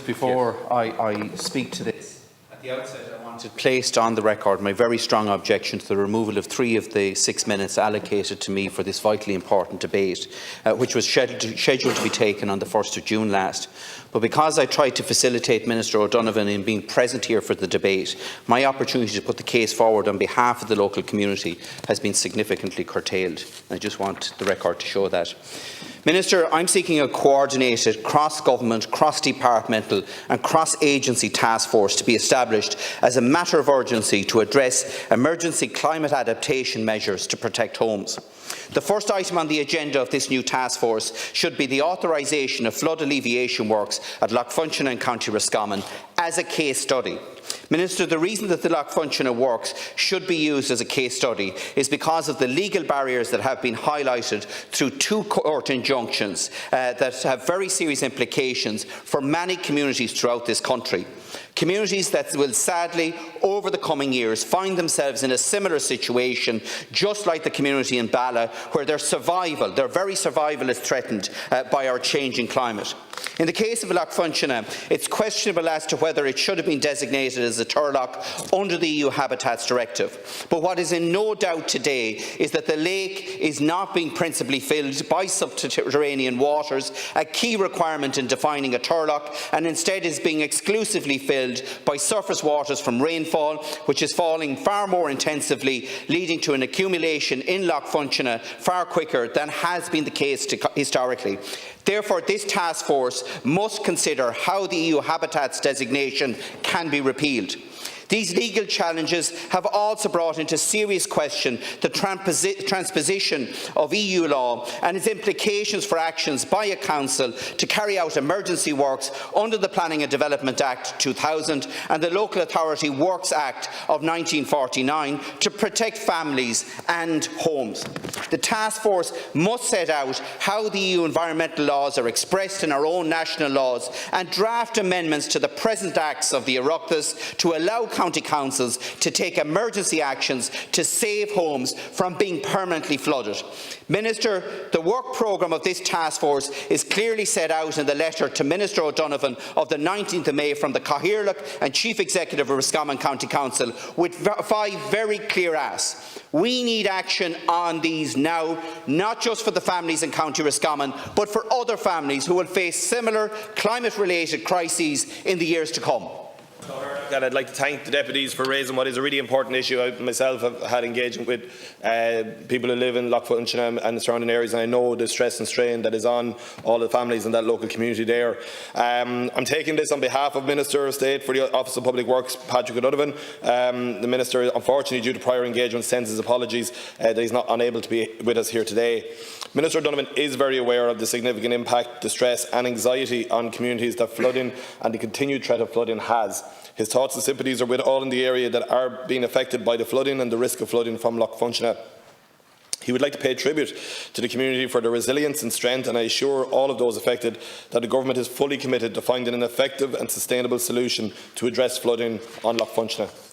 before I speak to this, at the outset I wanted placed on the record my very strong objection to the removal of 3 of the 6 minutes allocated to me for this vitally important debate, which was scheduled to be taken on the 1st of June last. But because I tried to facilitate Minister O'Donovan in being present here for the debate, my opportunity to put the case forward on behalf of the local community has been significantly curtailed. I just want the record to show that. Minister, I'm seeking a coordinated, cross-government, cross-departmental and cross-agency task force to be established as a matter of urgency to address emergency climate adaptation measures to protect homes. The first item on the agenda of this new task force should be the authorisation of flood alleviation works at Funshinagh and County Roscommon as a case study. Minister, the reason that the Funshinagh works should be used as a case study is because of the legal barriers that have been highlighted through 2 court injunctions that have very serious implications for many communities throughout this country. Communities that will sadly, over the coming years, find themselves in a similar situation, just like the community in Bala, where their very survival is threatened by our changing climate. In the case of Funshinagh, it's questionable as to whether it should have been designated as a turlock under the EU Habitats Directive. But what is in no doubt today is that the lake is not being principally filled by subterranean waters, a key requirement in defining a turlock, and instead is being exclusively filled by surface waters from rainfall, which is falling far more intensively, leading to an accumulation in Funshinagh far quicker than has been the case historically. Therefore, this task force must consider how the EU Habitats designation can be repealed. These legal challenges have also brought into serious question the transposition of EU law and its implications for actions by a council to carry out emergency works under the Planning and Development Act 2000 and the Local Authority Works Act of 1949 to protect families and homes. The task force must set out how the EU environmental laws are expressed in our own national laws and draft amendments to the present acts of the Oireachtas to allow county councils to take emergency actions to save homes from being permanently flooded. Minister, the work programme of this task force is clearly set out in the letter to Minister O'Donovan of the 19th of May from the Cathaoirleach and Chief Executive of Roscommon County Council with 5 very clear asks. We need action on these now, not just for the families in County Roscommon, but for other families who will face similar climate-related crises in the years to come. And I'd like to thank the deputies for raising what is a really important issue. I myself have had engagement with people who live in Funshinagh and the surrounding areas, and I know the stress and strain that is on all the families in that local community there. I'm taking this on behalf of Minister of State for the Office of Public Works, Patrick O'Donovan. The Minister, unfortunately, due to prior engagement, sends his apologies that he's not unable to be with us here today. Minister O'Donovan is very aware of the significant impact, distress and anxiety on communities that flooding and the continued threat of flooding has. His thoughts and sympathies are with all in the area that are being affected by the flooding and the risk of flooding from Funshinagh. He would like to pay tribute to the community for their resilience and strength, and I assure all of those affected that the Government is fully committed to finding an effective and sustainable solution to address flooding on Funshinagh.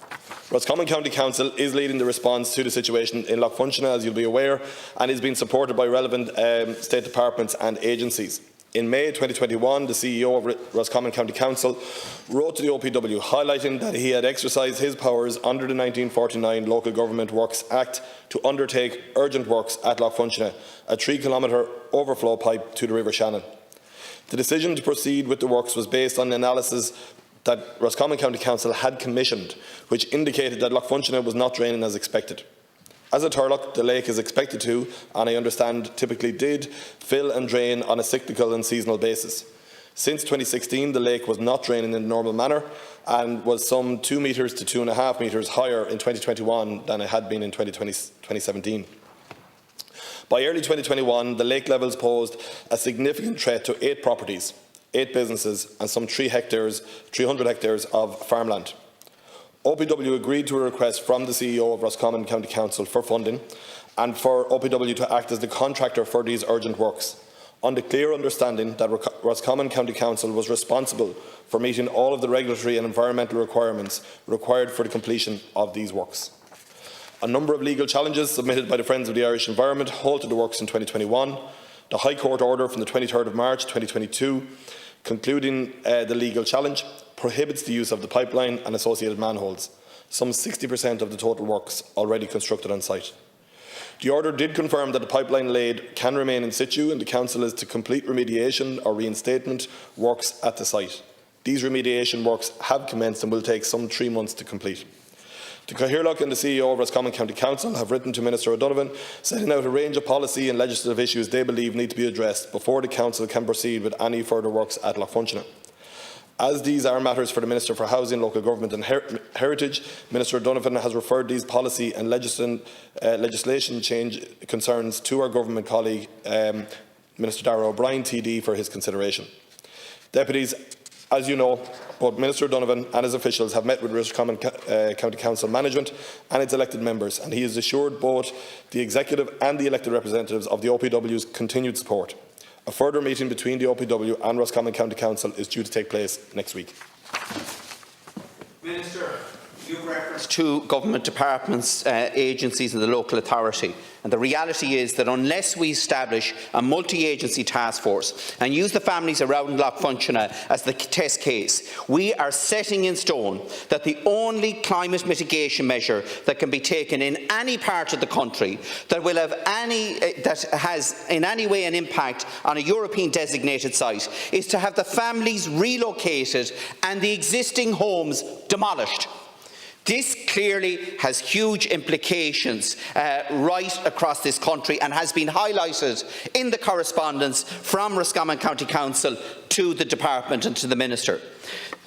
Roscommon County Council is leading the response to the situation in Funshinagh, as you'll be aware, and is being supported by relevant state departments and agencies. In May 2021, the CEO of Roscommon County Council wrote to the OPW highlighting that he had exercised his powers under the 1949 Local Government Works Act to undertake urgent works at Funshinagh, a 3-kilometre overflow pipe to the River Shannon. The decision to proceed with the works was based on the analysis that Roscommon County Council had commissioned, which indicated that Funshinagh was not draining as expected. As a turlock, the lake is expected to, and I understand typically did, fill and drain on a cyclical and seasonal basis. Since 2016, the lake was not draining in a normal manner and was some 2 metres to 2.5 metres higher in 2021 than it had been in 2017. By early 2021, the lake levels posed a significant threat to 8 properties, 8 businesses and some 300 hectares of farmland. OPW agreed to a request from the CEO of Roscommon County Council for funding and for OPW to act as the contractor for these urgent works, on the clear understanding that Roscommon County Council was responsible for meeting all of the regulatory and environmental requirements required for the completion of these works. A number of legal challenges submitted by the Friends of the Irish Environment halted the works in 2021. The High Court order from the 23rd of March 2022 concluding the legal challenge, prohibits the use of the pipeline and associated manholes, some 60% of the total works already constructed on site. The order did confirm that the pipeline laid can remain in situ, and the Council is to complete remediation or reinstatement works at the site. These remediation works have commenced and will take some 3 months to complete. The Cathaoirleach and the CEO of Roscommon County Council have written to Minister O'Donovan, setting out a range of policy and legislative issues they believe need to be addressed before the Council can proceed with any further works at Funshinagh. As these are matters for the Minister for Housing, Local Government and Heritage, Minister O'Donovan has referred these policy and legislation change concerns to our government colleague, Minister Darragh O'Brien TD, for his consideration. Deputies, as you know, both Minister O'Donovan and his officials have met with Roscommon County Council management and its elected members, and he has assured both the executive and the elected representatives of the OPW's continued support. A further meeting between the OPW and Roscommon County Council is due to take place next week. Minister, you referenced to government departments, agencies and the local authority. And the reality is that unless we establish a multi-agency task force and use the families around Funshinagh as the test case, we are setting in stone that the only climate mitigation measure that can be taken in any part of the country that will have that has in any way an impact on a European designated site is to have the families relocated and the existing homes demolished. This clearly has huge implications right across this country and has been highlighted in the correspondence from Roscommon County Council to the Department and to the Minister.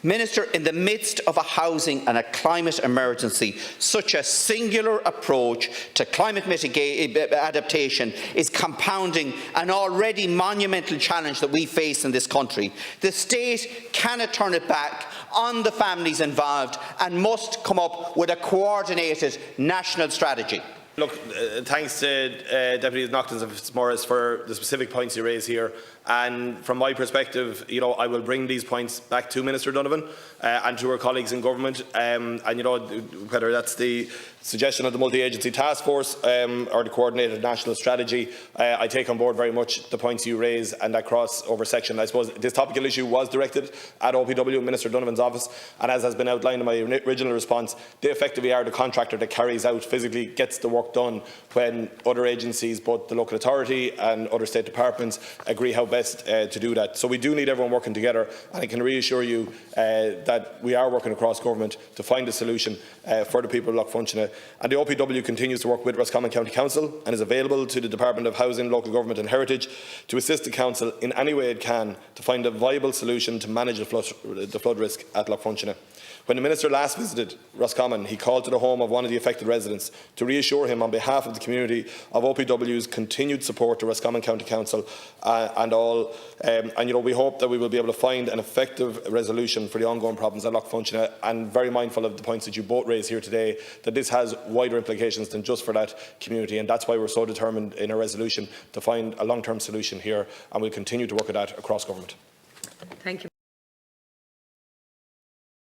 Minister, in the midst of a housing and a climate emergency, such a singular approach to climate adaptation is compounding an already monumental challenge that we face in this country. The state cannot turn it back on the families involved and must come up with a coordinated national strategy. Look, thanks to Deputy Noctis and Fitzmaurice for the specific points you raise here. And from my perspective, I will bring these points back to Minister Donovan and to our colleagues in government. And whether that's the suggestion of the multi-agency task force or the coordinated national strategy, I take on board very much the points you raise and that crossover section. I suppose this topical issue was directed at OPW, Minister Donovan's office, and as has been outlined in my original response, they effectively are the contractor that carries out, physically gets the work done when other agencies, both the local authority and other state departments, agree how best to do that. So we do need everyone working together, and I can reassure you that we are working across government to find a solution for the people of Funshinagh. And the OPW continues to work with Roscommon County Council and is available to the Department of Housing, Local Government and Heritage to assist the Council in any way it can to find a viable solution to manage the flood risk at Funshinagh. When the Minister last visited Roscommon, he called to the home of one of the affected residents to reassure him on behalf of the community of OPW's continued support to Roscommon County Council and all. We hope that we will be able to find an effective resolution for the ongoing problems at Funshinagh, and very mindful of the points that you both raised here today, that this has wider implications than just for that community, and that's why we're so determined in our resolution to find a long-term solution here, and we'll continue to work at that across government. Thank you.